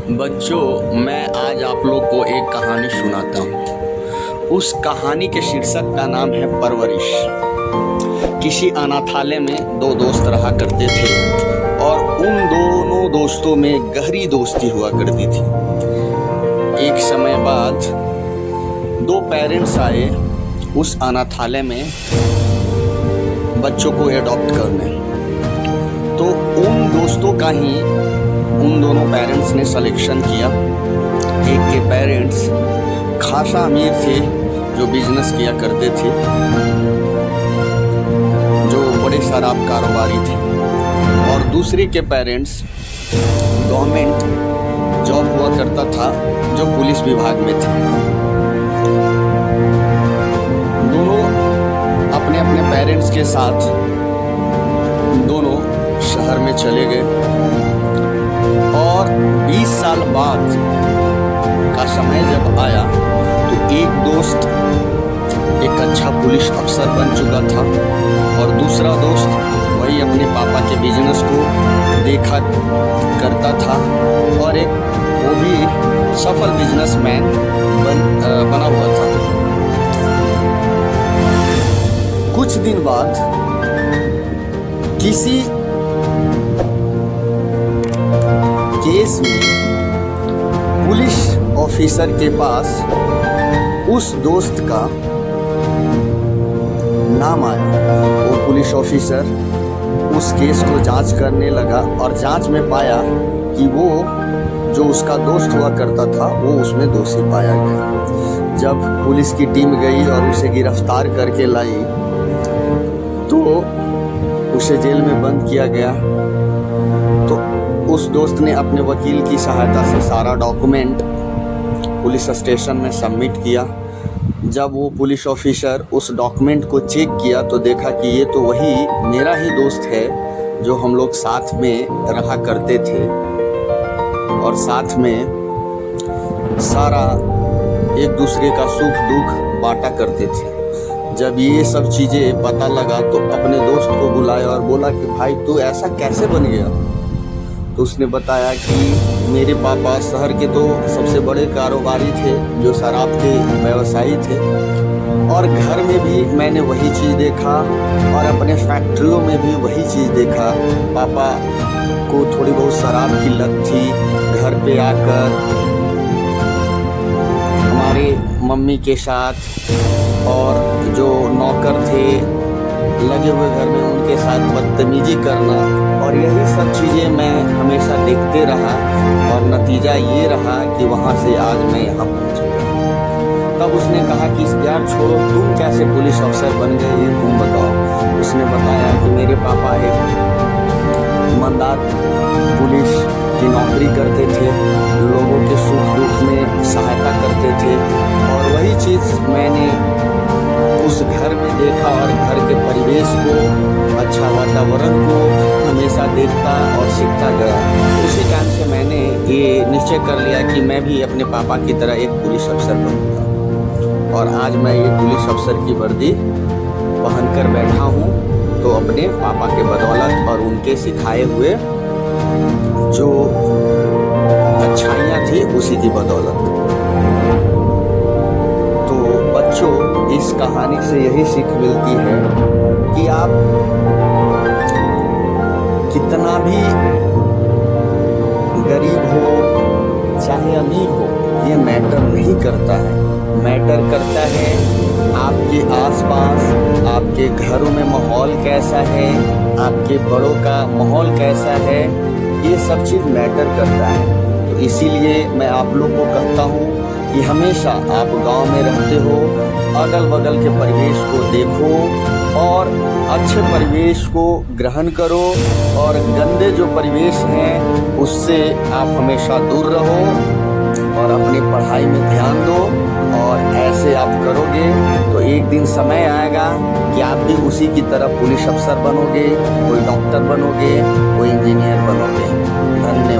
बच्चों, मैं आज आप लोग को एक कहानी सुनाता हूँ। उस कहानी के शीर्षक का नाम है परवरिश। किसी अनाथालय में दो दोस्त रहा करते थे और उन दोनों दोस्तों में गहरी दोस्ती हुआ करती थी। एक समय बाद दो पेरेंट्स आए उस अनाथालय में बच्चों को एडॉप्ट करने। तो उन दोस्तों का ही उन दोनों पेरेंट्स ने सिलेक्शन किया। एक के पेरेंट्स खासा अमीर थे, जो बिजनेस किया करते थे, जो बड़े शराब कारोबारी थे, और दूसरे के पेरेंट्स गवर्नमेंट जॉब हुआ करता था, जो पुलिस विभाग में थे। दोनों अपने अपने पेरेंट्स के साथ दोनों शहर में चले गए और 20 साल बाद का समय जब आया तो एक दोस्त एक अच्छा पुलिस अफसर बन चुका था और दूसरा दोस्त वही अपने पापा के बिजनेस को देखा करता था और एक वो भी सफल बिजनेसमैन बना हुआ था। कुछ दिन बाद किसी केस में पुलिस ऑफिसर के पास उस दोस्त का नाम आया। वो पुलिस ऑफिसर उस केस को जांच करने लगा और जांच में पाया कि वो जो उसका दोस्त हुआ करता था वो उसमें दोषी पाया गया। जब पुलिस की टीम गई और उसे गिरफ्तार करके लाई तो उसे जेल में बंद किया गया। तो उस दोस्त ने अपने वकील की सहायता से सारा डॉक्यूमेंट पुलिस स्टेशन में सबमिट किया। जब वो पुलिस ऑफिसर उस डॉक्यूमेंट को चेक किया तो देखा कि ये तो वही मेरा ही दोस्त है, जो हम लोग साथ में रहा करते थे और साथ में सारा एक दूसरे का सुख दुख बांटा करते थे। जब ये सब चीज़ें पता लगा तो अपने दोस्त को बुलाया और बोला कि भाई तू ऐसा कैसे बन गया। तो उसने बताया कि मेरे पापा शहर के तो सबसे बड़े कारोबारी थे, जो शराब के व्यवसायी थे, और घर में भी मैंने वही चीज़ देखा और अपने फैक्ट्रियों में भी वही चीज़ देखा। पापा को थोड़ी बहुत शराब की लत थी। घर पे आकर हमारे मम्मी के साथ और जो नौकर थे लगे हुए घर में उनके साथ बदतमीजी करना, और यही सब चीज़ें मैं हमेशा देखते रहा और नतीजा ये रहा कि वहाँ से आज मैं यहाँ पहुँच गया। तब उसने कहा कि यार छोड़ो, तुम कैसे पुलिस अफसर बन गए ये तुम बताओ। उसने बताया कि मेरे पापा एक ईमानदार पुलिस की नौकरी करते थे, लोगों के सुख दुख में सहायता करते थे, और वही चीज़ मैंने उस घर में देखा और घर के परिवेश को, अच्छा वातावरण को हमेशा देखता और सीखता गया। उसी टाइम से मैंने ये निश्चय कर लिया कि मैं भी अपने पापा की तरह एक पुलिस अफसर बनूंगा, और आज मैं ये पुलिस अफसर की वर्दी पहनकर बैठा हूँ तो अपने पापा के बदौलत और उनके सिखाए हुए जो अच्छाइयाँ थी उसी की बदौलत। तो बच्चों, इस कहानी से यही सीख मिलती है कि आप कितना भी गरीब हो चाहे अमीर हो, ये मैटर नहीं करता है। मैटर करता है आपके आसपास, आपके घरों में माहौल कैसा है, आपके बड़ों का माहौल कैसा है, ये सब चीज़ मैटर करता है। तो इसीलिए मैं आप लोग को कहता हूँ कि हमेशा आप गांव में रहते हो, अगल बगल के परिवेश को देखो और अच्छे परिवेश को ग्रहण करो, और गंदे जो परिवेश हैं उससे आप हमेशा दूर रहो और अपनी पढ़ाई में ध्यान दो। और ऐसे आप करोगे तो एक दिन समय आएगा कि आप भी उसी की तरह पुलिस अफसर बनोगे, कोई डॉक्टर बनोगे, कोई इंजीनियर बनोगे। धन्यवाद।